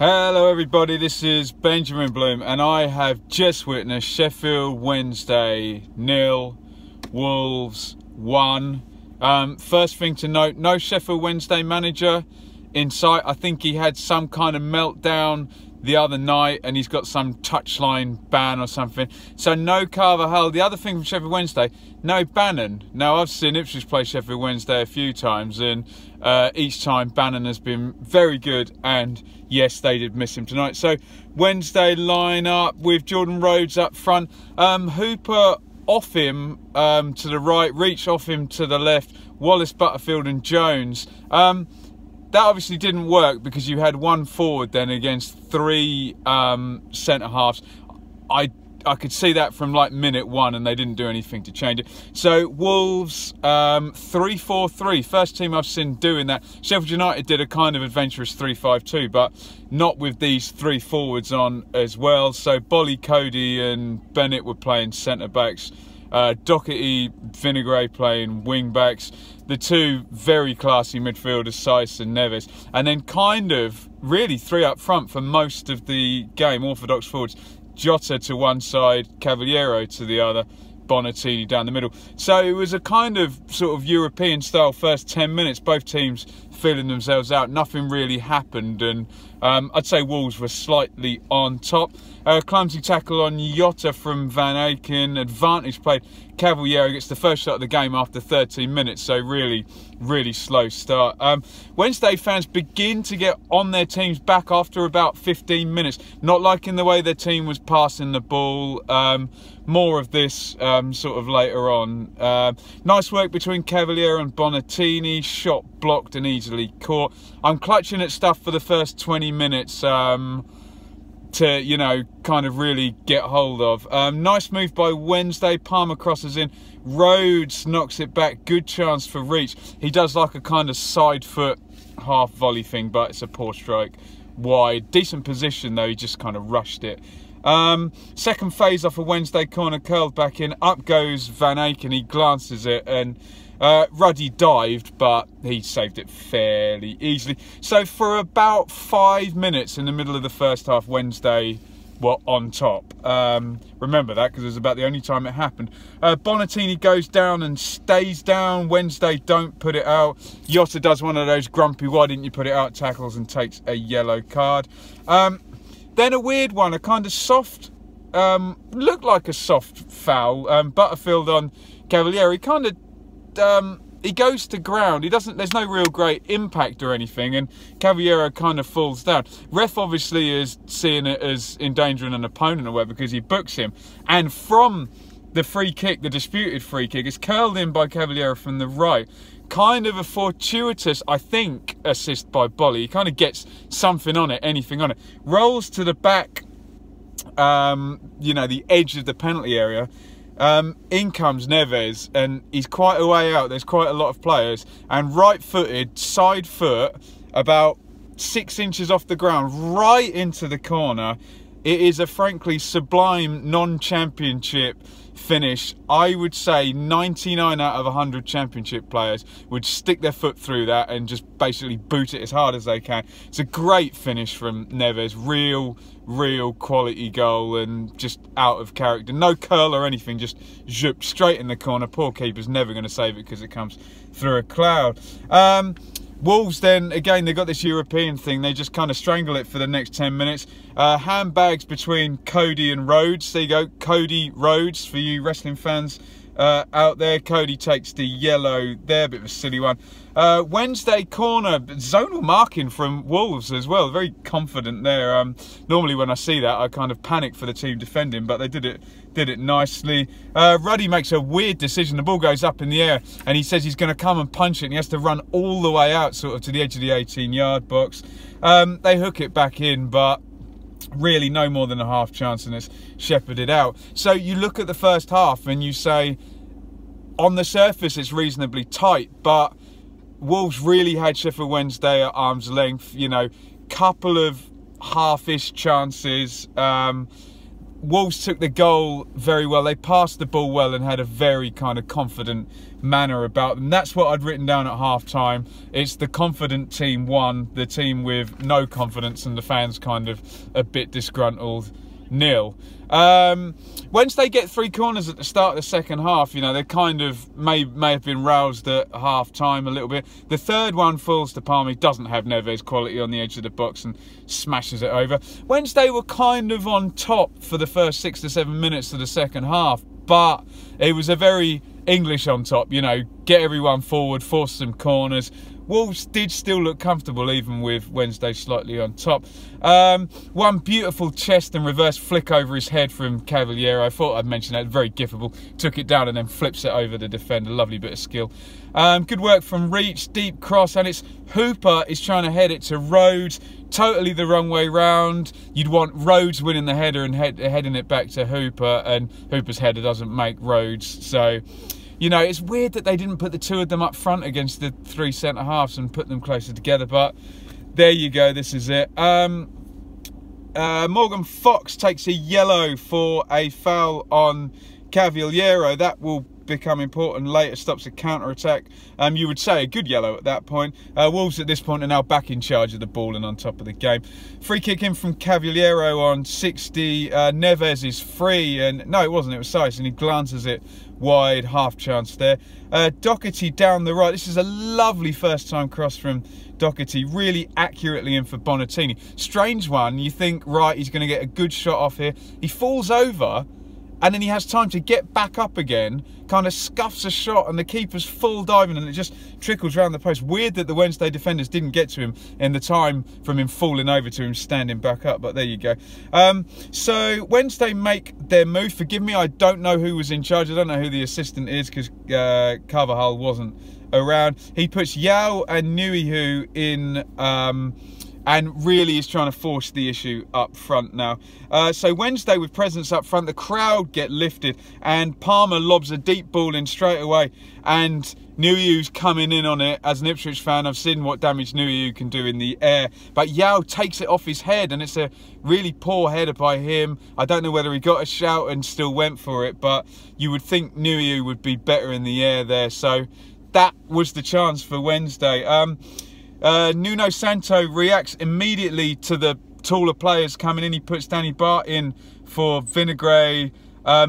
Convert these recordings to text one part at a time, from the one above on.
Hello everybody, this is Benjamin Bloom and I have just witnessed Sheffield Wednesday 0, Wolves 1. First thing to note, no Sheffield Wednesday manager in sight. I think he had some kind of meltdown the other night and he's got some touchline ban or something. So no Carvajal. The other thing from Sheffield Wednesday, no Bannon. Now I've seen Ipswich play Sheffield Wednesday a few times and each time Bannon has been very good, and yes, they did miss him tonight. So Wednesday line up with Jordan Rhodes up front, Hooper off him to the right, Reach off him to the left, Wallace, Butterfield and Jones. That obviously didn't work because you had one forward then against three centre halves. I could see that from like minute one, and they didn't do anything to change it. So Wolves 3-4-3, first team I've seen doing that. Sheffield United did a kind of adventurous 3-5-2, but not with these three forwards on as well. So Bolly, Cody and Bennett were playing centre backs. Doherty, Vinagre playing wing backs. The two very classy midfielders, Saiss and Neves, and then kind of really three up front for most of the game, orthodox forwards. Jota to one side, Cavaliero to the other, Bonatini down the middle. So it was a kind of sort of European style first 10 minutes, both teams feeling themselves out. Nothing really happened, and I'd say Wolves were slightly on top. Clumsy tackle on Jota from Van Aken. Advantage played. Cavaliero gets the first shot of the game after 13 minutes, so really slow start. Wednesday fans begin to get on their teams back after about 15 minutes. Not liking the way their team was passing the ball. More of this sort of later on. Nice work between Cavaliero and Bonatini. Shot blocked and easily caught. I'm clutching at stuff for the first 20 minutes to, you know, kind of really get hold of. Nice move by Wednesday. Palmer crosses in. Rhodes knocks it back. Good chance for Reach. He does like a kind of side foot half volley thing, but it's a poor strike wide. Decent position though, he just kind of rushed it. Second phase off a Wednesday corner, curled back in. Up goes Van Aken. He glances it and Ruddy dived, but he saved it fairly easily. So for about 5 minutes in the middle of the first half, Wednesday were on top. Remember that, because it was about the only time it happened. Bonatini goes down and stays down. Wednesday don't put it out. Jota does one of those grumpy "why didn't you put it out" tackles and takes a yellow card. Then a weird one, a kind of soft, looked like a soft foul. Butterfield on Cavalieri, kind of he goes to ground. He doesn't. There's no real great impact or anything, and Cavaliero kind of falls down. Ref obviously is seeing it as endangering an opponent or whatever because he books him. And from the free kick, the disputed free kick, is curled in by Cavaliero from the right. Kind of a fortuitous, I think, assist by Bolly. He kind of gets something on it, anything on it. Rolls to the back, you know, the edge of the penalty area. In comes Neves, and he's quite a way out. There's quite a lot of players, and right-footed, side foot, about 6 inches off the ground, right into the corner. It is a frankly sublime non-championship finish. I would say 99 out of 100 championship players would stick their foot through that and just basically boot it as hard as they can. It's a great finish from Neves. Real quality goal, and just out of character. No curl or anything, just zoop straight in the corner. Poor keeper's never going to save it because it comes through a cloud. Wolves then, again, they got this European thing. They just kind of strangle it for the next 10 minutes. Handbags between Cody and Rhodes. There you go, Cody Rhodes for you wrestling fans out there. Cody takes the yellow there, a bit of a silly one. Wednesday corner, zonal marking from Wolves as well. Very confident there. Normally when I see that, I kind of panic for the team defending, but they did it issly. Ruddy makes a weird decision. The ball goes up in the air and he says he's going to come and punch it, and he has to run all the way out sort of to the edge of the 18-yard box. They hook it back in, but really no more than a half chance, and it's shepherded out. So you look at the first half and you say, on the surface it's reasonably tight, but Wolves really had Sheffield Wednesday at arm's length. You know, couple of half-ish chances. Wolves took the goal very well. They passed the ball well and had a very kind of confident manner about them. That's what I'd written down at half-time. It's the confident team won, the team with no confidence and the fans kind of a bit disgruntled, nil. Wednesday get 3 corners at the start of the second half. You know, they kind of may have been roused at half-time a little bit. The third one falls to Palmer. He doesn't have Neves quality on the edge of the box and smashes it over. Wednesday were kind of on top for the first 6 to 7 minutes of the second half, but it was a very English on top, you know, get everyone forward, force some corners. Wolves did still look comfortable even with Wednesday slightly on top. One beautiful chest and reverse flick over his head from Cavaliero. I thought I'd mention that, very gifable. Took it down and then flips it over the defender. Lovely bit of skill. Good work from Reach, deep cross, and it's Hooper is trying to head it to Rhodes. Totally the wrong way round. You'd want Rhodes winning the header and heading it back to Hooper, and Hooper's header doesn't make Rhodes. So, you know, it's weird that they didn't put the 2 of them up front against the 3 centre-halves and put them closer together, but there you go, this is it. Morgan Fox takes a yellow for a foul on Cavaliero. That will become important later, stops a counter-attack. You would say a good yellow at that point. Wolves at this point are now back in charge of the ball and on top of the game. Free kick in from Cavaliero on 60. Neves is free, and no, it wasn't, it was Sice, and he glances it wide, half chance there. Doherty down the right. This is a lovely first time cross from Doherty, really accurately in for Bonatini. Strange one, you think, right, he's going to get a good shot off here. He falls over, and then he has time to get back up again, kind of scuffs a shot, and the keeper's full diving, and it just trickles around the post. Weird that the Wednesday defenders didn't get to him in the time from him falling over to him standing back up, but there you go. So Wednesday make their move. Forgive me, I don't know who was in charge. I don't know who the assistant is because Carvajal wasn't around. He puts Yao and Nuihu in, and really is trying to force the issue up front now. So Wednesday with presence up front, the crowd get lifted, and Palmer lobs a deep ball in straight away, and Nuihu's coming in on it. As an Ipswich fan, I've seen what damage Nuihu can do in the air, but Yao takes it off his head, and it's a really poor header by him. I don't know whether he got a shout and still went for it, but you would think Nuihu would be better in the air there. So that was the chance for Wednesday. Nuno Santo reacts immediately to the taller players coming in. He puts Danny Bart in for Vinagre.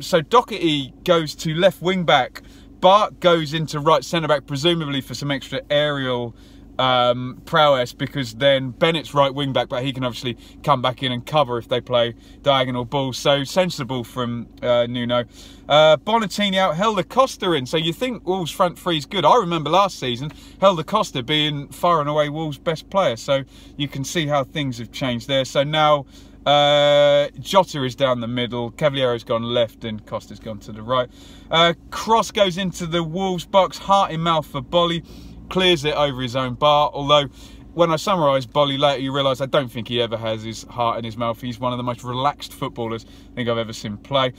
So Doherty goes to left wing back. Bart goes into right centre back, presumably for some extra aerial prowess, because then Bennett's right wing back, but he can obviously come back in and cover if they play diagonal balls. So sensible from Nuno. Bonatini out, Helder Costa in. So you think Wolves front three is good. I remember last season Helder Costa being far and away Wolves' best player. So you can see how things have changed there. So now Jota is down the middle, Cavaliero's gone left, and Costa's gone to the right. Cross goes into the Wolves box, heart in mouth for Bolly. Clears it over his own bar, although when I summarise Bolly later, you realise I don't think he ever has his heart in his mouth. He's one of the most relaxed footballers I think I've ever seen play.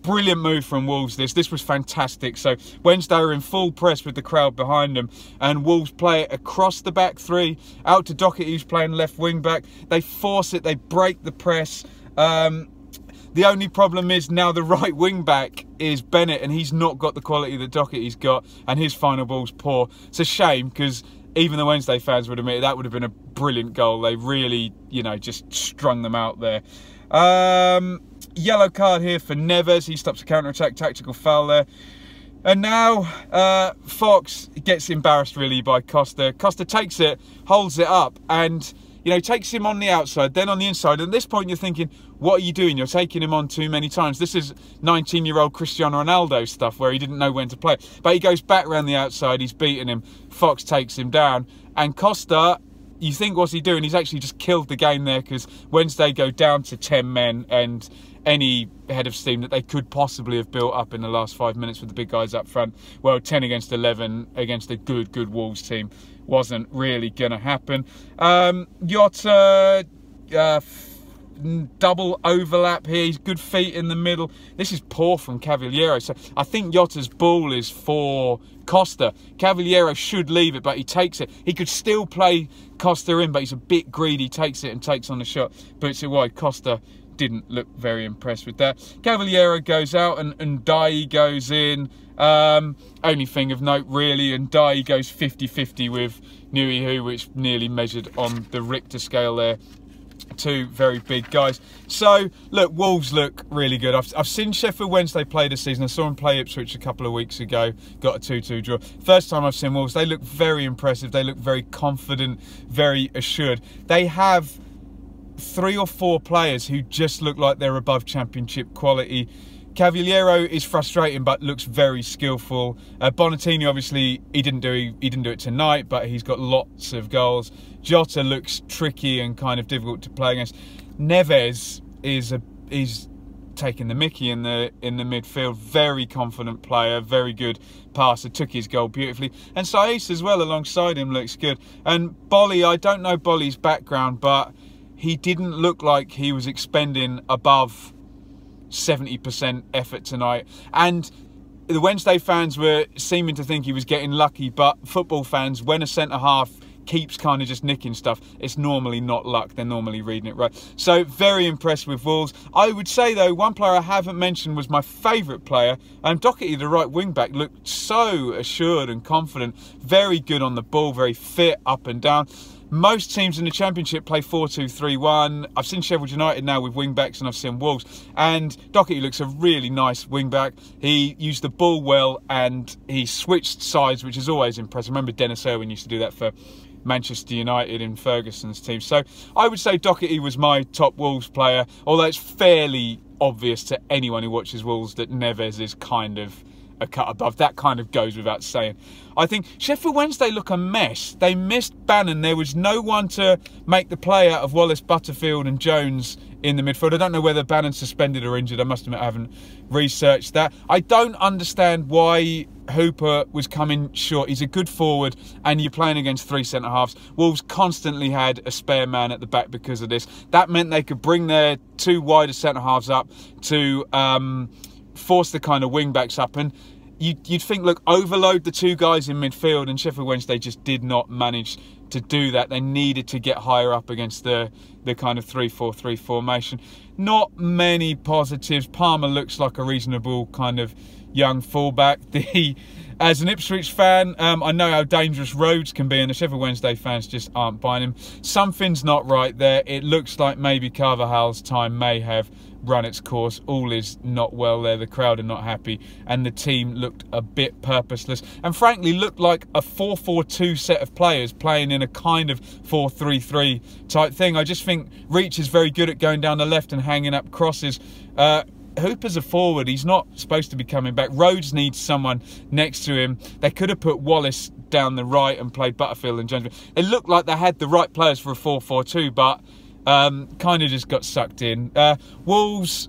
Brilliant move from Wolves this was fantastic. So Wednesday are in full press with the crowd behind them, and Wolves play it across the back three, out to Doherty, who's playing left wing back. They force it, they break the press. The only problem is now the right wing back is Bennett, and he's not got the quality that Doherty's got, and his final ball's poor. It's a shame, because even the Wednesday fans would admit that would have been a brilliant goal. They really, you know, just strung them out there. Yellow card here for Neves. He stops a counter-attack, tactical foul there. And now Fox gets embarrassed really by Costa. Costa takes it, holds it up, and you know, takes him on the outside, then on the inside. And at this point, you're thinking, what are you doing? You're taking him on too many times. This is 19-year-old Cristiano Ronaldo stuff where he didn't know when to play. But he goes back around the outside. He's beaten him. Fox takes him down. And Costa, you think, what's he doing? He's actually just killed the game there, because Wednesday go down to 10 men, and any head of steam that they could possibly have built up in the last 5 minutes with the big guys up front, well, 10 against 11 against a good Wolves team wasn't really going to happen. Jota, double overlap here. He's good feet in the middle. This is poor from Cavaliero. So I think Jota's ball is for Costa. Cavaliero should leave it, but he takes it. He could still play Costa in, but he's a bit greedy. Takes it and takes on the shot. Puts it wide. Costa didn't look very impressed with that. Cavaliero goes out and Dye goes in. Only thing of note really, and Dye goes 50-50 with Nui, which nearly measured on the Richter scale there. Two very big guys. So look, Wolves look really good. I've seen Sheffield Wednesday play this season. I saw them play Ipswich a couple of weeks ago, got a 2-2 draw. First time I've seen Wolves. They look very impressive. They look very confident, very assured. They have 3 or 4 players who just look like they're above championship quality. Cavaliero is frustrating but looks very skillful. Bonatini, obviously, he didn't do it tonight, but he's got lots of goals. Jota looks tricky and kind of difficult to play against. Neves is taking the mickey in the midfield. Very confident player, very good passer, took his goal beautifully. And Saiss as well alongside him looks good. And Bolly, I don't know Bolly's background, but he didn't look like he was expending above 70% effort tonight. And the Wednesday fans were seeming to think he was getting lucky, but football fans, when a centre-half keeps kind of just nicking stuff, it's normally not luck. They're normally reading it right. So very impressed with Wolves. I would say though, one player I haven't mentioned was my favourite player, and Doherty, the right wing back, looked so assured and confident, very good on the ball, very fit up and down. Most teams in the Championship play 4-2-3-1. I've seen Sheffield United now with wing-backs, and I've seen Wolves. And Doherty looks a really nice wing-back. He used the ball well, and he switched sides, which is always impressive. I remember Dennis Irwin used to do that for Manchester United in Ferguson's team. So I would say Doherty was my top Wolves player, although it's fairly obvious to anyone who watches Wolves that Neves is kind of a cut above. That kind of goes without saying. I think Sheffield Wednesday look a mess. They missed Bannon. There was no one to make the play out of Wallace, Butterfield and Jones in the midfield. I don't know whether Bannon's suspended or injured. I must admit I haven't researched that. I don't understand why Hooper was coming short. He's a good forward and you're playing against 3 centre-halves. Wolves constantly had a spare man at the back because of this. That meant they could bring their 2 wider centre-halves up to force the kind of wing-backs up, and you'd think, look, overload the 2 guys in midfield, and Sheffield Wednesday just did not manage to do that. They needed to get higher up against the kind of 3-4-3 formation. Not many positives. Palmer looks like a reasonable kind of young fullback. As an Ipswich fan, I know how dangerous Rhodes can be, and the Sheffield Wednesday fans just aren't buying him. Something's not right there. It looks like maybe Carvajal's time may have run its course. All is not well there. The crowd are not happy, and the team looked a bit purposeless, and frankly looked like a 4-4-2 set of players playing in a kind of 4-3-3 type thing. I just think Reach is very good at going down the left and hanging up crosses. Hooper's a forward. He's not supposed to be coming back. Rhodes needs someone next to him. They could have put Wallace down the right and played Butterfield and Jones. It looked like they had the right players for a 4-4-2, but kind of just got sucked in. Wolves,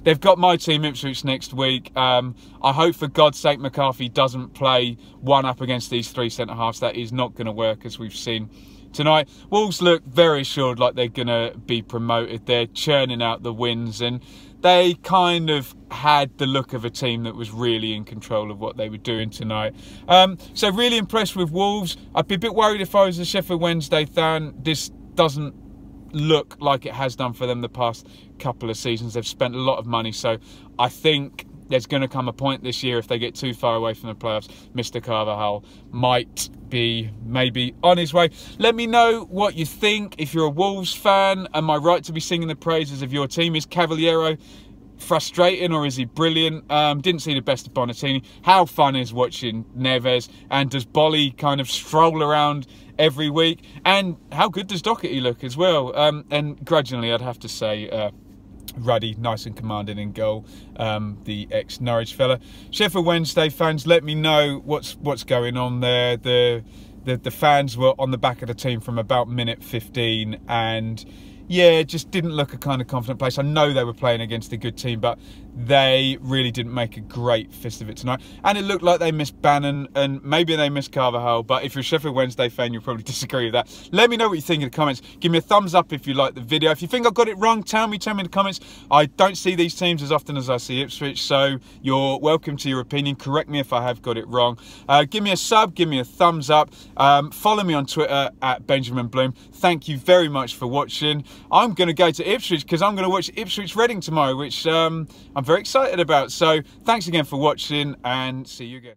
they've got my team Ipswich next week. I hope for God's sake McCarthy doesn't play one up against these 3 centre-halves. That is not going to work, as we've seen tonight. Wolves look very assured, like they're going to be promoted. They're churning out the wins, and they kind of had the look of a team that was really in control of what they were doing tonight. So really impressed with Wolves. I'd be a bit worried if I was a Sheffield Wednesday fan. This doesn't look like it has done for them the past couple of seasons. They've spent a lot of money, so I think there's going to come a point this year, if they get too far away from the playoffs, Mr. Carvajal might be maybe on his way. Let me know what you think. If you're a Wolves fan, am I right to be singing the praises of your team? Is Cavaliero frustrating or is he brilliant? Didn't see the best of Bonatini. How fun is watching Neves? And does Bolly kind of stroll around every week? And how good does Doherty look as well? And grudgingly, I'd have to say Ruddy, nice and commanding in goal, the ex-Norwich fella. Sheffield Wednesday fans, let me know what's going on there. The fans were on the back of the team from about minute 15, and yeah, it just didn't look a kind of confident place. I know they were playing against a good team, but they really didn't make a great fist of it tonight. And it looked like they missed Bannon, and maybe they missed Carvajal, but if you're a Sheffield Wednesday fan, you'll probably disagree with that. Let me know what you think in the comments. Give me a thumbs up if you like the video. If you think I got it wrong, tell me in the comments. I don't see these teams as often as I see Ipswich, so you're welcome to your opinion. Correct me if I have got it wrong. Give me a sub, give me a thumbs up. Follow me on Twitter at Benjamin Bloom. Thank you very much for watching. I'm going to go to Ipswich because I'm going to watch Ipswich Reading tomorrow, which I'm very excited about. So thanks again for watching, and see you again.